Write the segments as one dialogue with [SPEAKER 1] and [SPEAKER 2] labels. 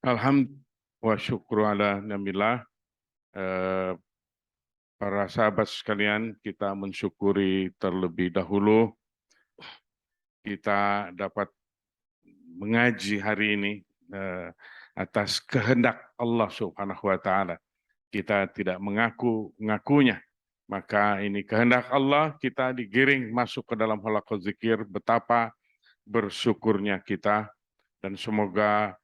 [SPEAKER 1] Alhamdulillah wa syukru ala namillah. Eh, Para sahabat sekalian, kita mensyukuri terlebih dahulu kita dapat mengaji hari ini atas kehendak Allah Subhanahu wa taala. Kita tidak mengakunya. Maka ini kehendak Allah, kita digiring masuk ke dalam halaqah zikir. Betapa bersyukurnya kita, dan semoga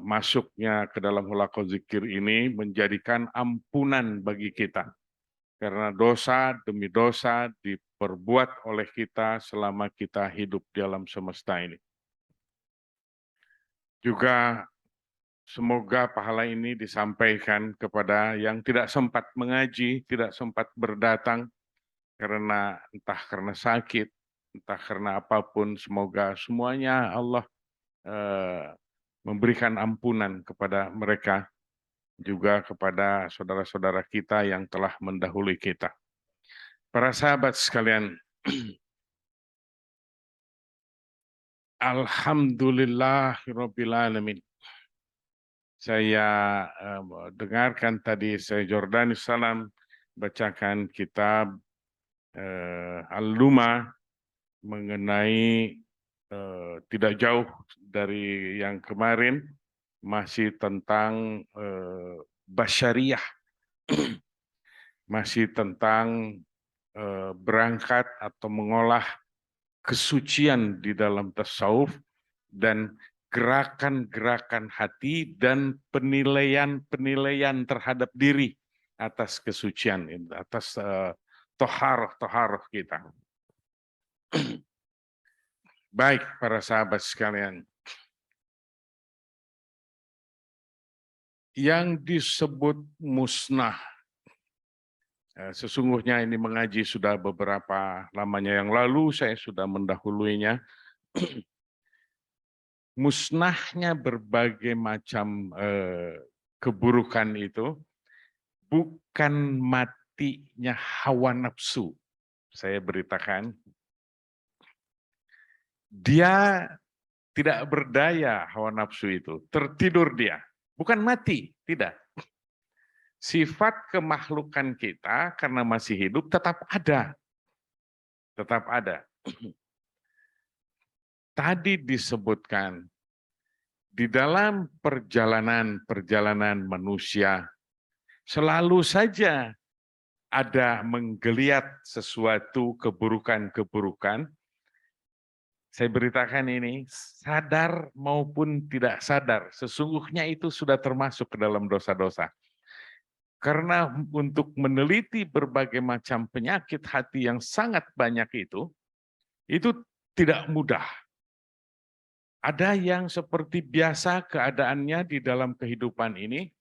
[SPEAKER 1] masuknya ke dalam halaqah zikir ini menjadikan ampunan bagi kita. Karena dosa demi dosa diperbuat oleh kita selama kita hidup di alam semesta ini. Juga semoga pahala ini disampaikan kepada yang tidak sempat mengaji, tidak sempat berdatang, entah karena sakit, entah karena apapun. Semoga semuanya Allah memberikan ampunan kepada mereka, juga kepada saudara-saudara kita yang telah mendahului kita. Para sahabat sekalian, alhamdulillahirabbil alamin. Saya dengarkan tadi Syekh Jordani Salam bacakan kitab Al-Luma mengenai tidak jauh dari yang kemarin, masih tentang basyariyah, masih tentang berangkat atau mengolah kesucian di dalam tasawuf dan gerakan-gerakan hati dan penilaian-penilaian terhadap diri atas kesucian, atas toharoh kita. Baik para sahabat sekalian, yang disebut musnah, sesungguhnya ini mengaji sudah beberapa lamanya yang lalu, saya sudah mendahuluinya. Musnahnya berbagai macam keburukan itu bukan matinya hawa nafsu. Saya beritakan, dia tidak berdaya hawa nafsu itu, tertidur dia. Bukan mati, tidak. Sifat kemakhlukan kita karena masih hidup tetap ada. Tetap ada. Tadi disebutkan, di dalam perjalanan manusia, selalu saja ada menggeliat sesuatu keburukan-keburukan. Saya beritakan ini, sadar maupun tidak sadar, sesungguhnya itu sudah termasuk ke dalam dosa-dosa. Karena untuk meneliti berbagai macam penyakit hati yang sangat banyak itu tidak mudah. Ada yang seperti biasa keadaannya di dalam kehidupan ini,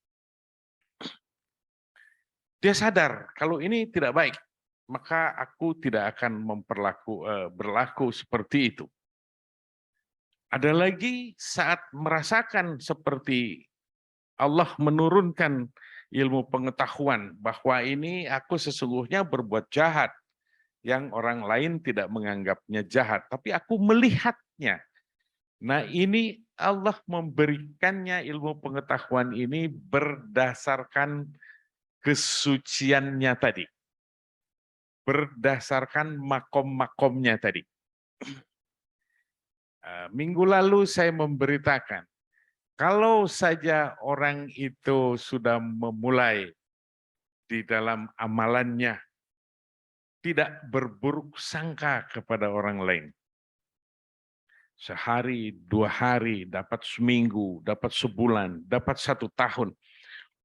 [SPEAKER 1] dia sadar kalau ini tidak baik, maka aku tidak akan berlaku seperti itu. Ada lagi saat merasakan seperti Allah menurunkan ilmu pengetahuan bahwa ini aku sesungguhnya berbuat jahat yang orang lain tidak menganggapnya jahat, tapi aku melihatnya. Nah, ini Allah memberikannya ilmu pengetahuan ini berdasarkan kesuciannya tadi. Berdasarkan makom-makomnya tadi. Minggu lalu saya memberitakan, kalau saja orang itu sudah memulai di dalam amalannya, tidak berburuk sangka kepada orang lain. Sehari, 2 hari, dapat seminggu, dapat sebulan, dapat 1 tahun.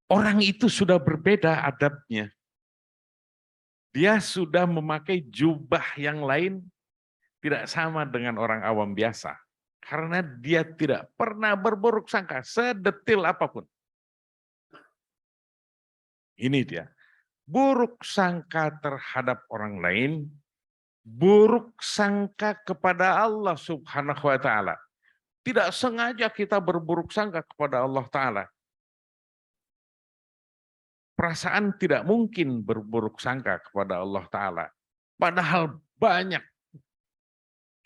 [SPEAKER 1] Orang itu sudah berbeda adabnya. Dia sudah memakai jubah yang lain, tidak sama dengan orang awam biasa. Karena dia tidak pernah berburuk sangka, sedetil apapun. Ini dia. Buruk sangka terhadap orang lain, buruk sangka kepada Allah Subhanahu wa taala. Tidak sengaja kita berburuk sangka kepada Allah taala. Perasaan tidak mungkin berburuk sangka kepada Allah taala. Padahal banyak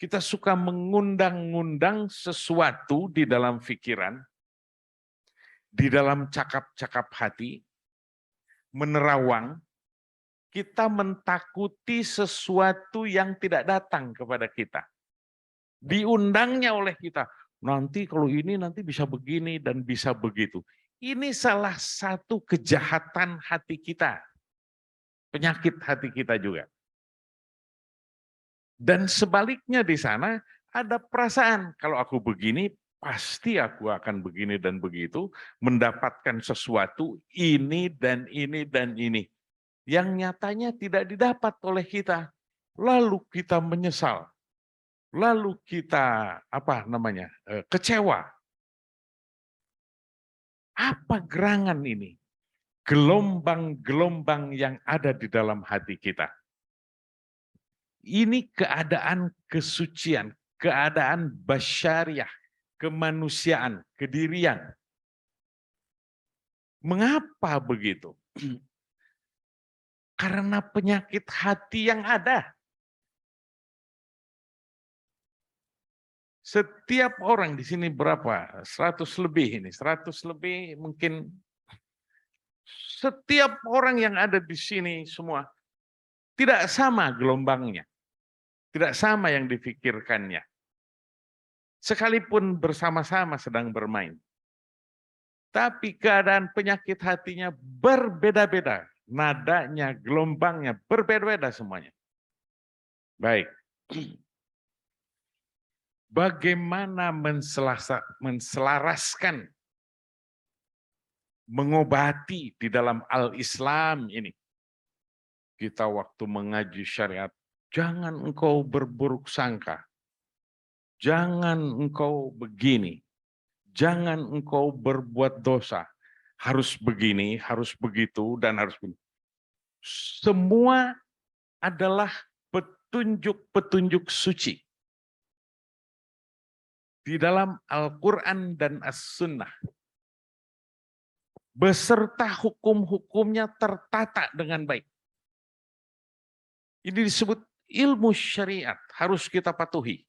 [SPEAKER 1] kita suka mengundang-undang sesuatu di dalam pikiran di dalam cakap-cakap hati, menerawang, kita mentakuti sesuatu yang tidak datang kepada kita. Diundangnya oleh kita. Nanti kalau ini nanti bisa begini dan bisa begitu. Ini salah satu kejahatan hati kita. Penyakit hati kita juga. Dan sebaliknya di sana ada perasaan. Kalau aku begini, pasti aku akan begini dan begitu. Mendapatkan sesuatu ini dan ini dan ini. Yang nyatanya tidak didapat oleh kita. Lalu kita menyesal. Lalu kita kecewa. Apa gerangan ini? Gelombang-gelombang yang ada di dalam hati kita. Ini keadaan kesucian, keadaan basyariah, kemanusiaan, kedirian. Mengapa begitu? Karena penyakit hati yang ada. Setiap orang di sini berapa? 100 lebih ini. 100 lebih mungkin. Setiap orang yang ada di sini semua tidak sama gelombangnya. Tidak sama yang difikirkannya. Sekalipun bersama-sama sedang bermain. Tapi keadaan penyakit hatinya berbeda-beda. Nadanya, gelombangnya berbeda-beda semuanya. Baik. Bagaimana menselaraskan, mengobati di dalam al-Islam ini. Kita waktu mengaji syariat, jangan engkau berburuk sangka. Jangan engkau begini. Jangan engkau berbuat dosa. Harus begini, harus begitu, dan harus begini. Semua adalah petunjuk-petunjuk suci. Di dalam Al-Quran dan As-Sunnah. Beserta hukum-hukumnya tertata dengan baik. Ini disebut ilmu syariat, harus kita patuhi.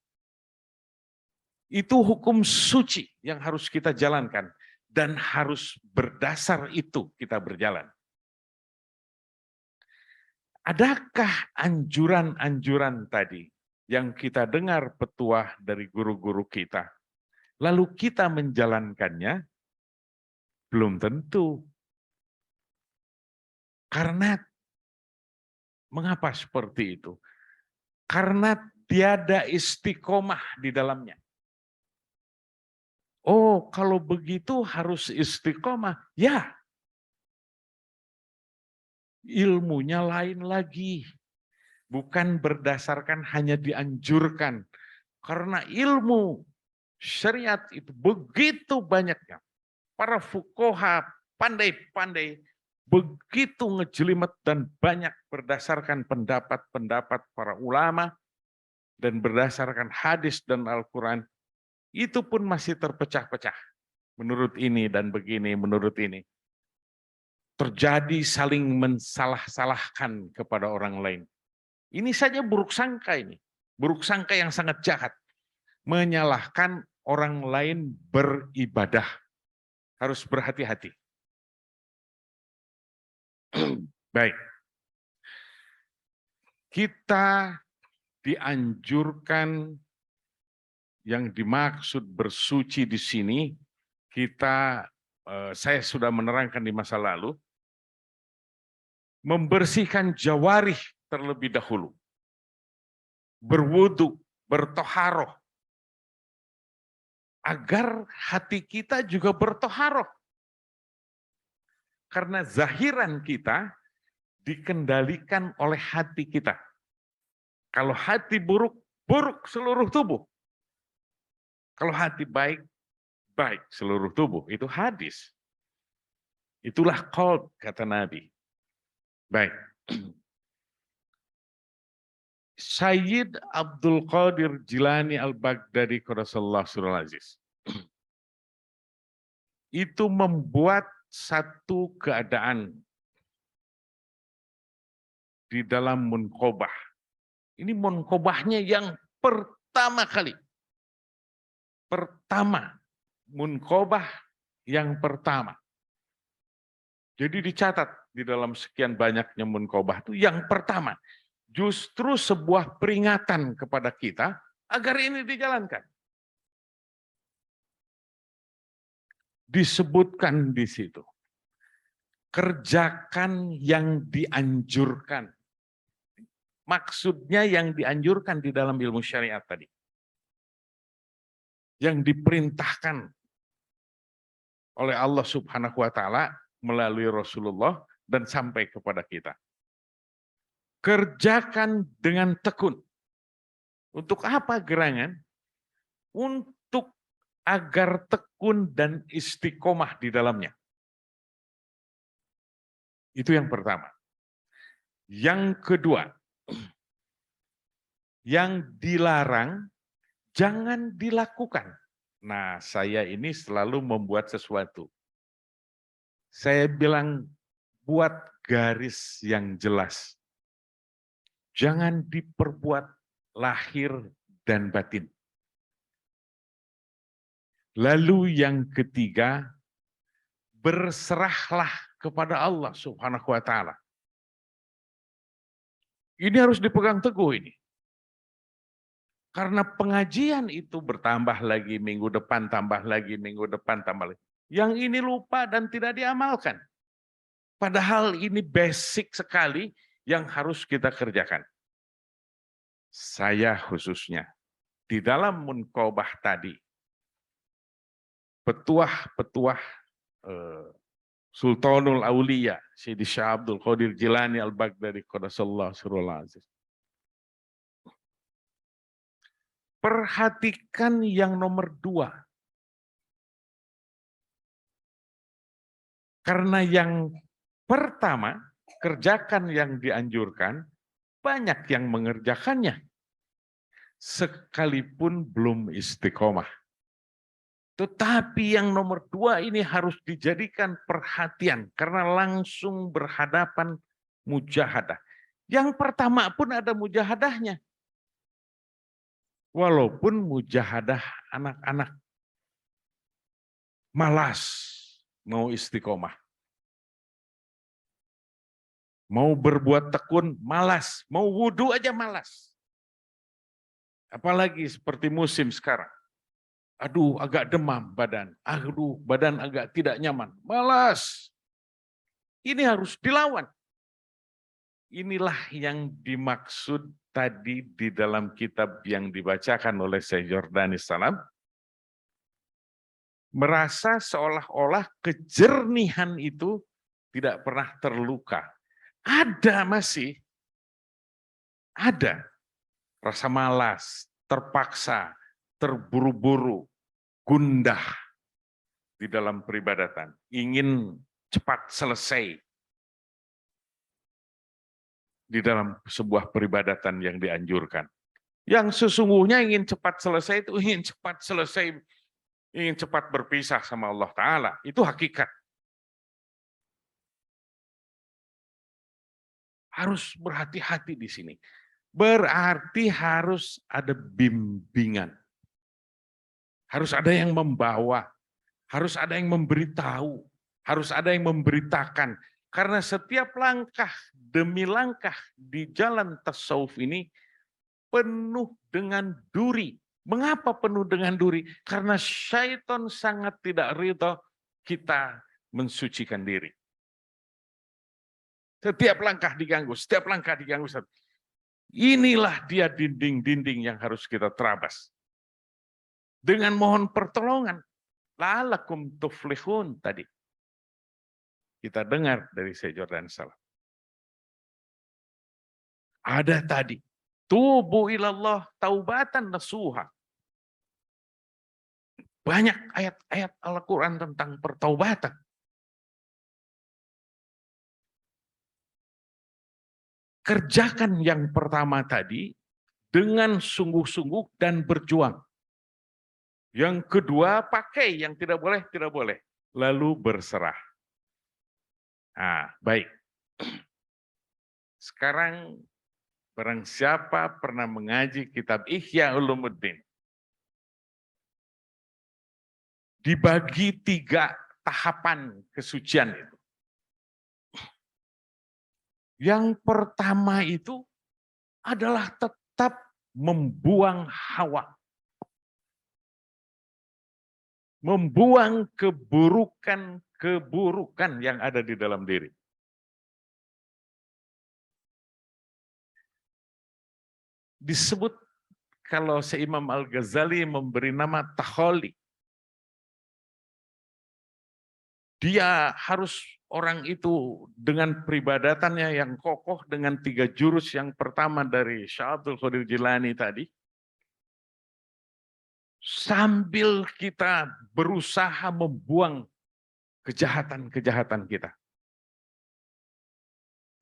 [SPEAKER 1] Itu hukum suci yang harus kita jalankan. Dan harus berdasar itu kita berjalan. Adakah anjuran-anjuran tadi yang kita dengar petuah dari guru-guru kita, lalu kita menjalankannya? Belum tentu. Karena, mengapa seperti itu? Karena tiada istiqomah di dalamnya. Oh, kalau begitu harus istiqomah. Ya, ilmunya lain lagi. Bukan berdasarkan hanya dianjurkan. Karena ilmu syariat itu begitu banyaknya. Para fuqaha pandai-pandai, begitu ngejelimet dan banyak berdasarkan pendapat-pendapat para ulama, dan berdasarkan hadis dan Al-Quran, itu pun masih terpecah-pecah. Menurut ini dan begini, menurut ini. Terjadi saling mensalah-salahkan kepada orang lain. Ini saja buruk sangka ini. Buruk sangka yang sangat jahat. Menyalahkan orang lain beribadah. Harus berhati-hati. Baik. Kita dianjurkan yang dimaksud bersuci di sini, saya sudah menerangkan di masa lalu, membersihkan jawarih terlebih dahulu. Berwudu, bertoharoh. Agar hati kita juga bertoharoh. Karena zahiran kita dikendalikan oleh hati kita. Kalau hati buruk, buruk seluruh tubuh. Kalau hati baik, baik seluruh tubuh. Itu hadis. Itulah qalb, kata Nabi. Baik. Sayyid Abdul Qadir Jilani Al-Baghdadi Qaddasallahu Sirrul Aziz. Itu membuat satu keadaan di dalam munqobah. Ini munqobahnya yang pertama kali. Pertama, munqobah yang pertama. Jadi dicatat di dalam sekian banyaknya munqobah itu yang pertama. Justru sebuah peringatan kepada kita agar ini dijalankan. Disebutkan di situ. Kerjakan yang dianjurkan. Maksudnya yang dianjurkan di dalam ilmu syariat tadi. Yang diperintahkan oleh Allah Subhanahu wa Ta'ala melalui Rasulullah dan sampai kepada kita. Kerjakan dengan tekun. Untuk apa gerangan? Untuk agar tekun dan istiqomah di dalamnya. Itu yang pertama. Yang kedua, yang dilarang jangan dilakukan. Nah, saya ini selalu membuat sesuatu. Saya bilang buat garis yang jelas. Jangan diperbuat lahir dan batin. Lalu yang ketiga, berserahlah kepada Allah Subhanahu wa Ta'ala. Ini harus dipegang teguh ini. Karena pengajian itu bertambah lagi, minggu depan tambah lagi, minggu depan tambah lagi. Yang ini lupa dan tidak diamalkan. Padahal ini basic sekali yang harus kita kerjakan. Saya khususnya, di dalam munqobah tadi, petuah-petuah Sultanul Aulia, Syedi Syah Abdul Qadir Jilani Al-Baghdadi Qadasallahu Sirrul Aziz. Perhatikan yang nomor 2. Karena yang pertama, kerjakan yang dianjurkan, banyak yang mengerjakannya. Sekalipun belum istiqomah. Tetapi yang nomor 2 ini harus dijadikan perhatian karena langsung berhadapan mujahadah. Yang pertama pun ada mujahadahnya. Walaupun mujahadah anak-anak malas mau istiqomah. Mau berbuat tekun malas, mau wudhu aja malas. Apalagi seperti musim sekarang. Aduh, agak demam badan. Aduh, badan agak tidak nyaman. Malas. Ini harus dilawan. Inilah yang dimaksud tadi di dalam kitab yang dibacakan oleh Syekh Jordani Salam. Merasa seolah-olah kejernihan itu tidak pernah terluka. Ada masih. Ada. Rasa malas, terpaksa, terburu-buru, gundah di dalam peribadatan, ingin cepat selesai di dalam sebuah peribadatan yang dianjurkan. Yang sesungguhnya ingin cepat selesai itu ingin cepat selesai, ingin cepat berpisah sama Allah Ta'ala. Itu hakikat. Harus berhati-hati di sini. Berarti harus ada bimbingan. Harus ada yang membawa, harus ada yang memberitahu, harus ada yang memberitakan. Karena setiap langkah demi langkah di jalan tasawuf ini penuh dengan duri. Mengapa penuh dengan duri? Karena syaitan sangat tidak ridha kita mensucikan diri. Setiap langkah diganggu, setiap langkah diganggu. Inilah dia dinding-dinding yang harus kita terabas. Dengan mohon pertolongan. La'allakum tuflihun tadi. Kita dengar dari Syekh Jordani Salam. Ada tadi. Tubu ilallah taubatan nasuha. Banyak ayat-ayat Al-Quran tentang pertaubatan. Kerjakan yang pertama tadi dengan sungguh-sungguh dan berjuang. Yang kedua, pakai yang tidak boleh, tidak boleh. Lalu berserah. Nah, baik. Sekarang, barang siapa pernah mengaji kitab Ihya Ulumuddin. Dibagi 3 tahapan kesucian itu. Yang pertama itu adalah tetap membuang hawa. Membuang keburukan yang ada di dalam diri. Disebut kalau Imam Al-Ghazali memberi nama taholi. Dia harus orang itu dengan peribadatannya yang kokoh dengan 3 jurus yang pertama dari Syekh Abdul Qadir Jilani tadi. Sambil kita berusaha membuang kejahatan-kejahatan kita.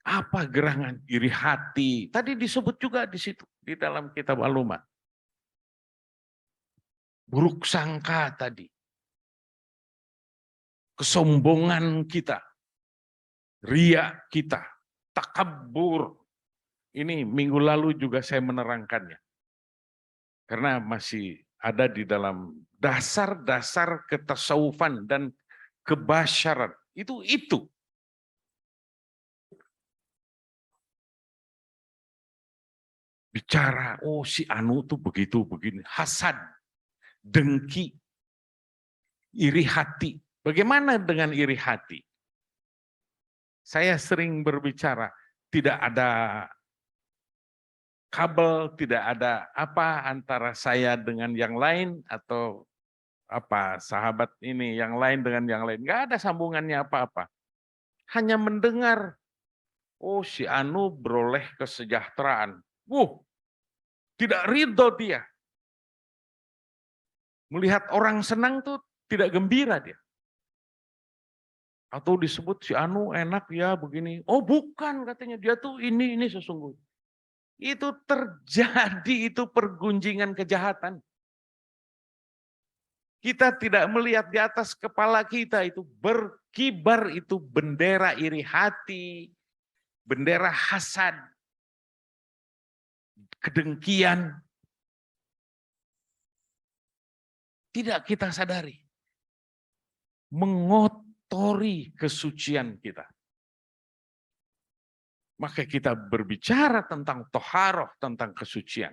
[SPEAKER 1] Apa gerangan iri hati? Tadi disebut juga di situ di dalam kitab Al-Lumah. Buruk sangka tadi. Kesombongan kita. Riya kita. Takabur. Ini minggu lalu juga saya menerangkannya. Karena masih ada di dalam dasar-dasar ketasawufan dan kebasyaran. Itu. Bicara, oh si Anu tuh begitu, begini. Hasad, dengki, iri hati. Bagaimana dengan iri hati? Saya sering berbicara, tidak ada kabel, tidak ada apa antara saya dengan yang lain atau apa sahabat ini yang lain dengan yang lain. Nggak ada sambungannya apa-apa. Hanya mendengar, oh si Anu beroleh kesejahteraan. Tidak ridho dia. Melihat orang senang tuh tidak gembira dia. Atau disebut si Anu enak ya begini. Oh bukan katanya, dia tuh ini sesungguhnya. Itu terjadi, itu pergunjingan kejahatan. Kita tidak melihat di atas kepala kita itu berkibar itu bendera iri hati, bendera hasad, kedengkian. Tidak kita sadari. Mengotori kesucian kita. Maka kita berbicara tentang toharoh, tentang kesucian.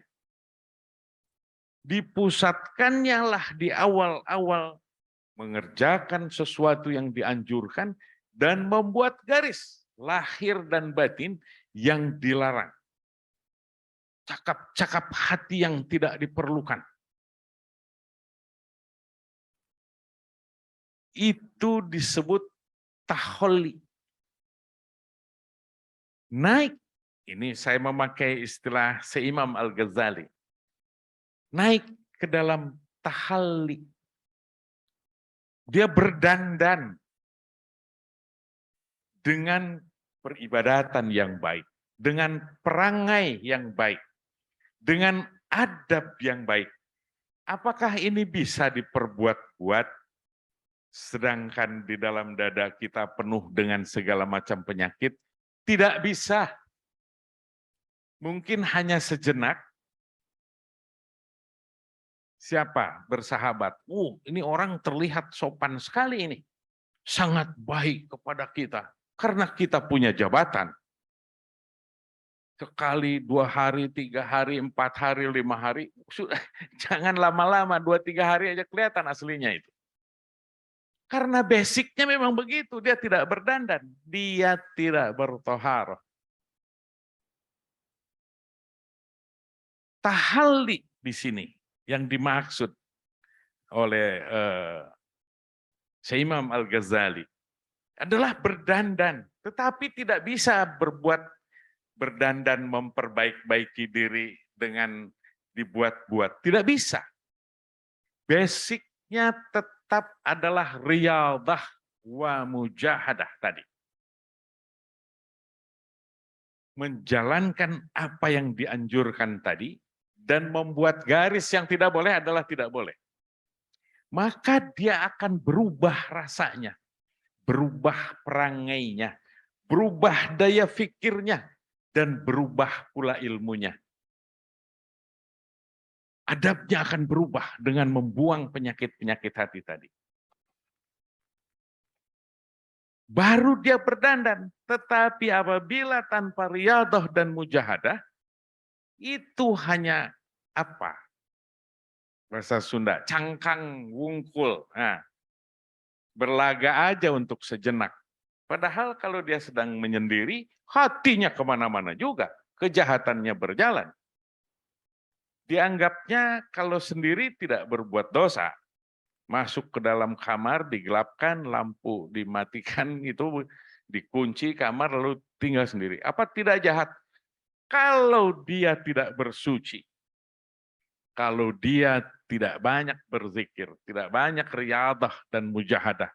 [SPEAKER 1] Dipusatkannya lah di awal-awal mengerjakan sesuatu yang dianjurkan dan membuat garis lahir dan batin yang dilarang. Cakap-cakap hati yang tidak diperlukan. Itu disebut taholi. Naik, ini saya memakai istilah Imam Al-Ghazali. Naik ke dalam tahalli. Dia berdandan dengan peribadatan yang baik, dengan perangai yang baik, dengan adab yang baik. Apakah ini bisa diperbuat-buat sedangkan di dalam dada kita penuh dengan segala macam penyakit? Tidak bisa. Mungkin hanya sejenak. Siapa bersahabat? Ini orang terlihat sopan sekali ini. Sangat baik kepada kita. Karena kita punya jabatan. Sekali, 2 hari, 3 hari, 4 hari, 5 hari. Jangan lama-lama, 2-3 hari aja kelihatan aslinya itu. Karena basicnya memang begitu. Dia tidak berdandan. Dia tidak bertoharoh. Tahalli di sini yang dimaksud oleh Imam Al-Ghazali adalah berdandan, tetapi tidak bisa berdandan memperbaiki diri dengan dibuat-buat. Tidak bisa. Basicnya tetap adalah riyadhah wa mujahadah tadi. Menjalankan apa yang dianjurkan tadi dan membuat garis yang tidak boleh adalah tidak boleh. Maka dia akan berubah rasanya, berubah perangainya, berubah daya fikirnya, dan berubah pula ilmunya. Adabnya akan berubah dengan membuang penyakit-penyakit hati tadi. baru dia berdandan. Tetapi apabila tanpa riyadhah dan mujahadah, itu hanya apa? Bahasa Sunda, cangkang wungkul. Nah, berlaga aja untuk sejenak. Padahal kalau dia sedang menyendiri, hatinya kemana-mana juga. Kejahatannya berjalan. Dianggapnya kalau sendiri tidak berbuat dosa. Masuk ke dalam kamar, digelapkan, lampu dimatikan, itu dikunci kamar, lalu tinggal sendiri. Apa tidak jahat? Kalau dia tidak bersuci, kalau dia tidak banyak berzikir, tidak banyak riyadhah dan mujahadah,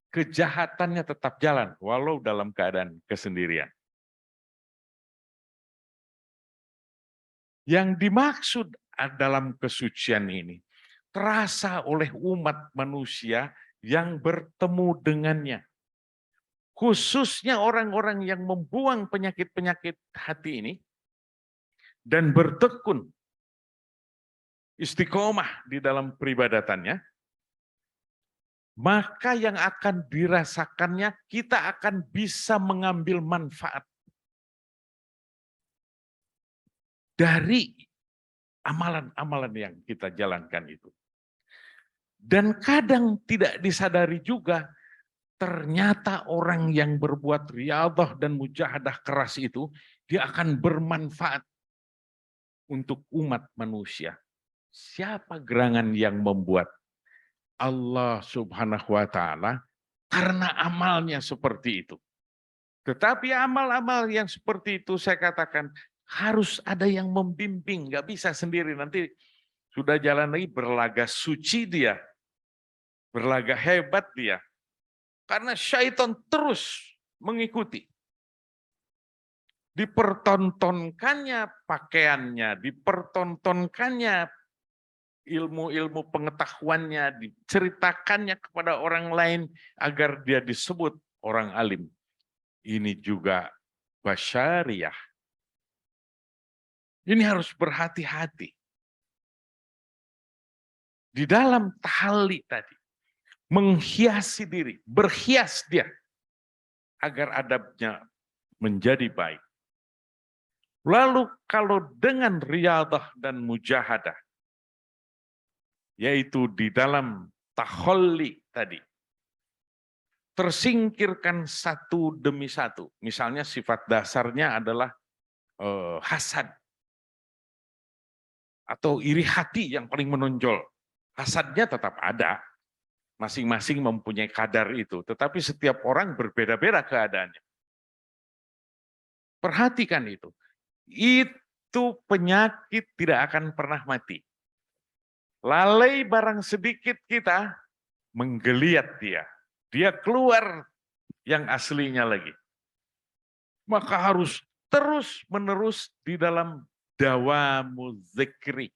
[SPEAKER 1] kejahatannya tetap jalan, walau dalam keadaan kesendirian. Yang dimaksud dalam kesucian ini terasa oleh umat manusia yang bertemu dengannya. Khususnya orang-orang yang membuang penyakit-penyakit hati ini dan bertekun istiqomah di dalam peribadatannya, maka yang akan dirasakannya kita akan bisa mengambil manfaat dari amalan-amalan yang kita jalankan itu. Dan kadang tidak disadari juga, ternyata orang yang berbuat riyadhah dan mujahadah keras itu, dia akan bermanfaat untuk umat manusia. Siapa gerangan yang membuat? Allah Subhanahu wa Ta'ala, karena amalnya seperti itu. Tetapi amal-amal yang seperti itu saya katakan harus ada yang membimbing, nggak bisa sendiri. Nanti sudah jalan lagi berlaga suci dia, berlaga hebat dia. Karena syaitan terus mengikuti. Dipertontonkannya pakaiannya, dipertontonkannya ilmu-ilmu pengetahuannya, diceritakannya kepada orang lain agar dia disebut orang alim. Ini juga basyariah. Ini harus berhati-hati. Di dalam tahalli tadi, menghiasi diri, berhias dia, agar adabnya menjadi baik. Lalu kalau dengan riyadhah dan mujahadah, yaitu di dalam tahalli tadi, tersingkirkan satu demi satu. Misalnya sifat dasarnya adalah hasad atau iri hati yang paling menonjol. Hasadnya tetap ada, masing-masing mempunyai kadar itu, tetapi setiap orang berbeda-beda keadaannya. Perhatikan itu. Itu penyakit tidak akan pernah mati. Lalai barang sedikit kita menggeliat dia. Dia keluar yang aslinya lagi. Maka harus terus-menerus di dalam dawamu zikri.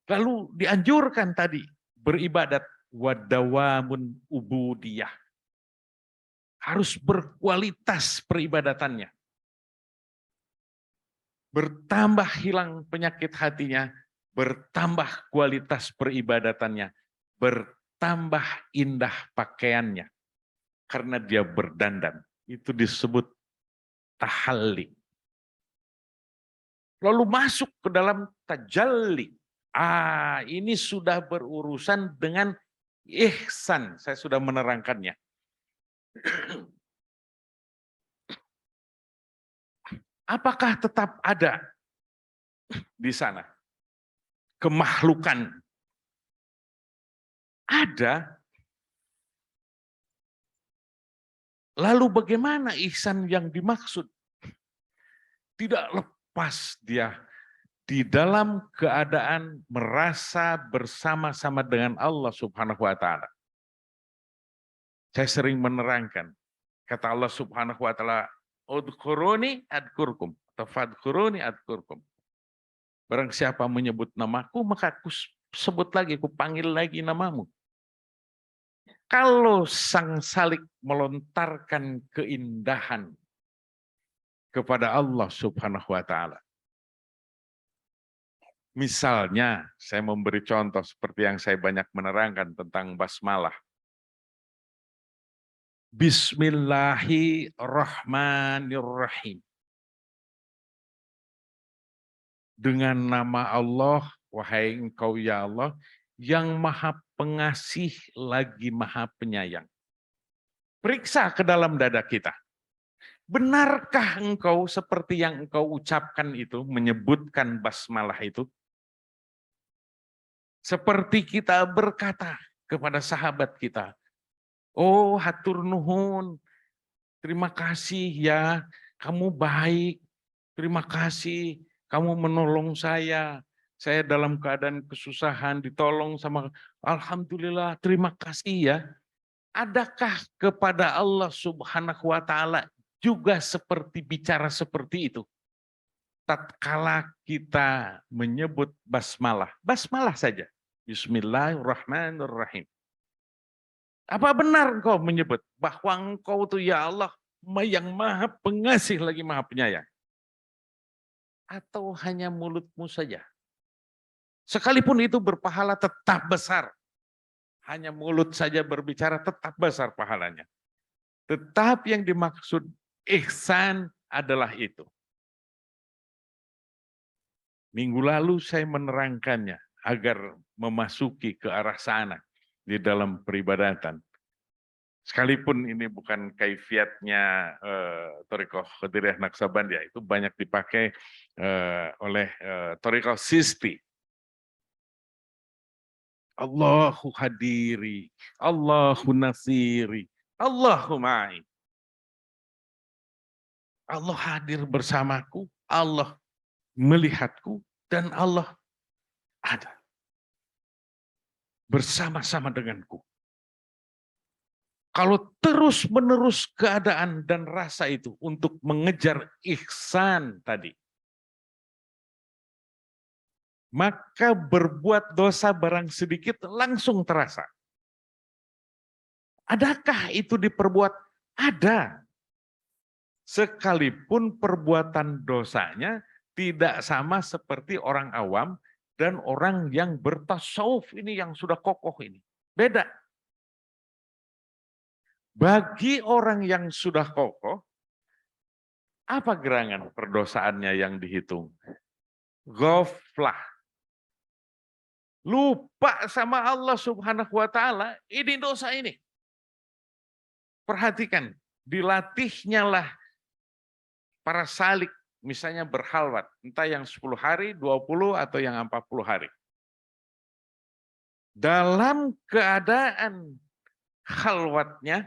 [SPEAKER 1] Lalu dianjurkan tadi beribadat wadawamun ubudiyah. Harus berkualitas peribadatannya. Bertambah hilang penyakit hatinya, bertambah kualitas peribadatannya, bertambah indah pakaiannya. Karena dia berdandan. Itu disebut tahalli. Lalu masuk ke dalam tajalli. Ini sudah berurusan dengan ihsan. Saya sudah menerangkannya. Apakah tetap ada di sana kemakhlukan? Ada. Lalu bagaimana ihsan yang dimaksud? Tidak lepas dia di dalam keadaan merasa bersama-sama dengan Allah Subhanahu wa Ta'ala. Saya sering menerangkan, kata Allah Subhanahu wa Ta'ala, udhkuruni adkurkum, atau fadhkuruni adkurkum. Barang siapa menyebut namaku, maka aku sebut lagi, aku panggil lagi namamu. Kalau sang salik melontarkan keindahan kepada Allah Subhanahu wa Ta'ala. Misalnya, saya memberi contoh seperti yang saya banyak menerangkan tentang basmalah. Bismillahirrahmanirrahim. Dengan nama Allah, wahai Engkau ya Allah, yang Maha Pengasih lagi Maha Penyayang. Periksa ke dalam dada kita. Benarkah engkau seperti yang engkau ucapkan itu, menyebutkan basmalah itu? Seperti kita berkata kepada sahabat kita, oh hatur nuhun, terima kasih ya, kamu baik, terima kasih, kamu menolong saya dalam keadaan kesusahan, ditolong sama, alhamdulillah, terima kasih ya. Adakah kepada Allah Subhanahu wa Ta'ala juga seperti bicara seperti itu? Tatkala kita menyebut basmalah, basmalah saja. Bismillahirrahmanirrahim. Apa benar engkau menyebut bahwa engkau itu ya Allah yang Maha Pengasih lagi Maha Penyayang? Atau hanya mulutmu saja? Sekalipun itu berpahala tetap besar. Hanya mulut saja berbicara tetap besar pahalanya. Tetap yang dimaksud ihsan adalah itu. Minggu lalu saya menerangkannya agar memasuki ke arah sana di dalam peribadatan. Sekalipun ini bukan kaifiatnya Thariqah Qadiriyah Naqsabandiyah, itu banyak dipakai oleh Thariqah Sisti. Allahu hadiri, Allahu nasiri, Allahu ma'i. Allah hadir bersamaku, Allah melihatku, dan Allah ada bersama-sama denganku. Kalau terus-menerus keadaan dan rasa itu untuk mengejar ihsan tadi, maka berbuat dosa barang sedikit langsung terasa. Adakah itu diperbuat? Ada. Sekalipun perbuatan dosanya tidak sama seperti orang awam dan orang yang bertasawuf ini yang sudah kokoh ini. Beda. Bagi orang yang sudah kokoh, apa gerangan perdosaannya yang dihitung? Ghaflah. Lupa sama Allah Subhanahu wa Ta'ala, ini dosa ini. Perhatikan, dilatihnya lah para salik, misalnya berhalwat, entah yang 10 hari, 20 atau yang 40 hari. Dalam keadaan khalwatnya,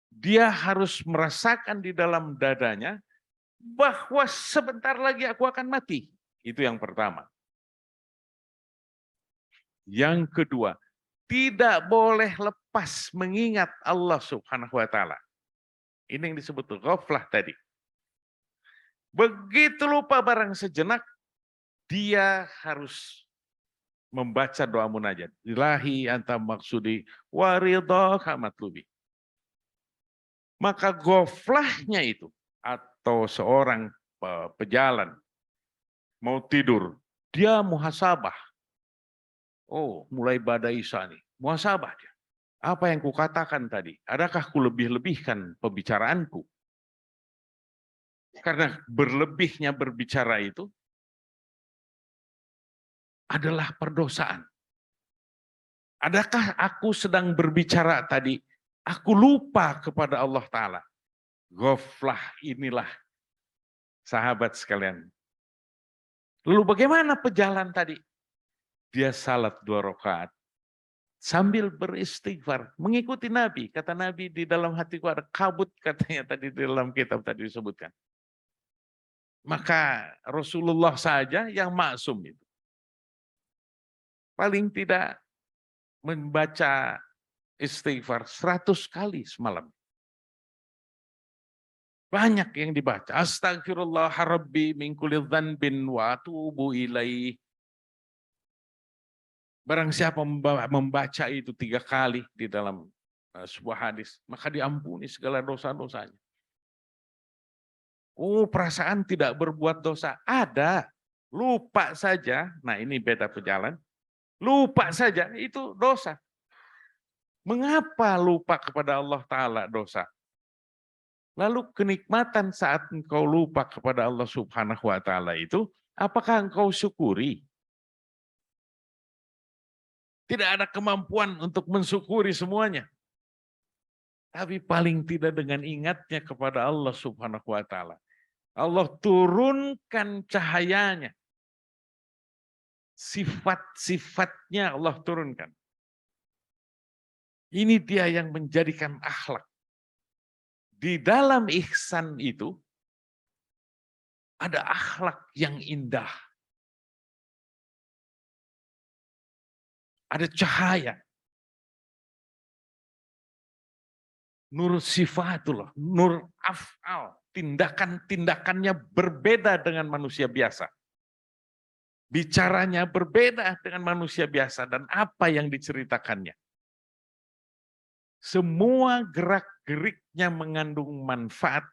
[SPEAKER 1] dia harus merasakan di dalam dadanya bahwa sebentar lagi aku akan mati. Itu yang pertama. Yang kedua, tidak boleh lepas mengingat Allah Subhanahu wa Ta'ala. Ini yang disebut ghaflah tadi. Begitu lupa barang sejenak, dia harus membaca doa munajat. Ilahi anta maksudi waridhaka matlubi. Maka ghaflahnya itu, atau seorang pejalan mau tidur, dia muhasabah. Oh, mulai badai Isya nih, muhasabah dia. Apa yang kukatakan tadi? Adakah kulebih-lebihkan pembicaraanku? Karena berlebihnya berbicara itu adalah perdosaan. Adakah aku sedang berbicara tadi, aku lupa kepada Allah Ta'ala? Ghaflah inilah, sahabat sekalian. Lalu bagaimana pejalan tadi? Dia salat 2 rakaat sambil beristighfar, mengikuti Nabi. Kata Nabi, di dalam hatiku ada kabut, katanya tadi di dalam kitab tadi disebutkan. Maka Rasulullah saja yang maksum itu. Paling tidak membaca istighfar 100 kali semalam. Banyak yang dibaca. Astagfirullah rabbi min kulli dzanbin wa atubu ilaih. Barang siapa membaca itu 3 kali di dalam sebuah hadis, maka diampuni segala dosa-dosanya. Oh, perasaan tidak berbuat dosa. Ada. Lupa saja. Nah, ini beda pejalan. Lupa saja, itu dosa. Mengapa lupa kepada Allah Ta'ala dosa? Lalu kenikmatan saat engkau lupa kepada Allah Subhanahu wa Ta'ala itu, apakah engkau syukuri? Tidak ada kemampuan untuk mensyukuri semuanya. Tapi paling tidak dengan ingatnya kepada Allah Subhanahu wa Ta'ala. Allah turunkan cahayanya. Sifat-sifatnya Allah turunkan. Ini dia yang menjadikan akhlak. Di dalam ihsan itu, ada akhlak yang indah. Ada cahaya. Nur sifatullah, nur af'al. Tindakan-tindakannya berbeda dengan manusia biasa. Bicaranya berbeda dengan manusia biasa dan apa yang diceritakannya. Semua gerak-geriknya mengandung manfaat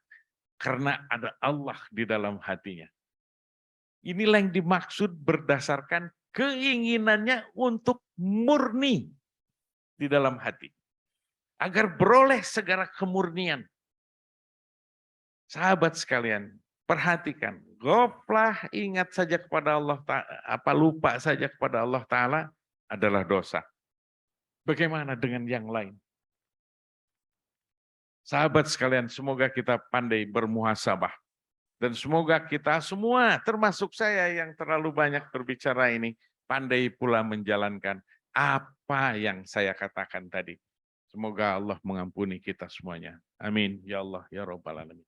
[SPEAKER 1] karena ada Allah di dalam hatinya. Inilah yang dimaksud berdasarkan keinginannya untuk murni di dalam hati. Agar beroleh segala kemurnian. Sahabat sekalian, perhatikan. Goflah ingat saja kepada Allah, lupa saja kepada Allah Ta'ala adalah dosa. Bagaimana dengan yang lain? Sahabat sekalian, semoga kita pandai bermuhasabah. Dan semoga kita semua, termasuk saya yang terlalu banyak berbicara ini, pandai pula menjalankan apa yang saya katakan tadi. Semoga Allah mengampuni kita semuanya. Amin. Ya Allah, ya Rabbal Alamin.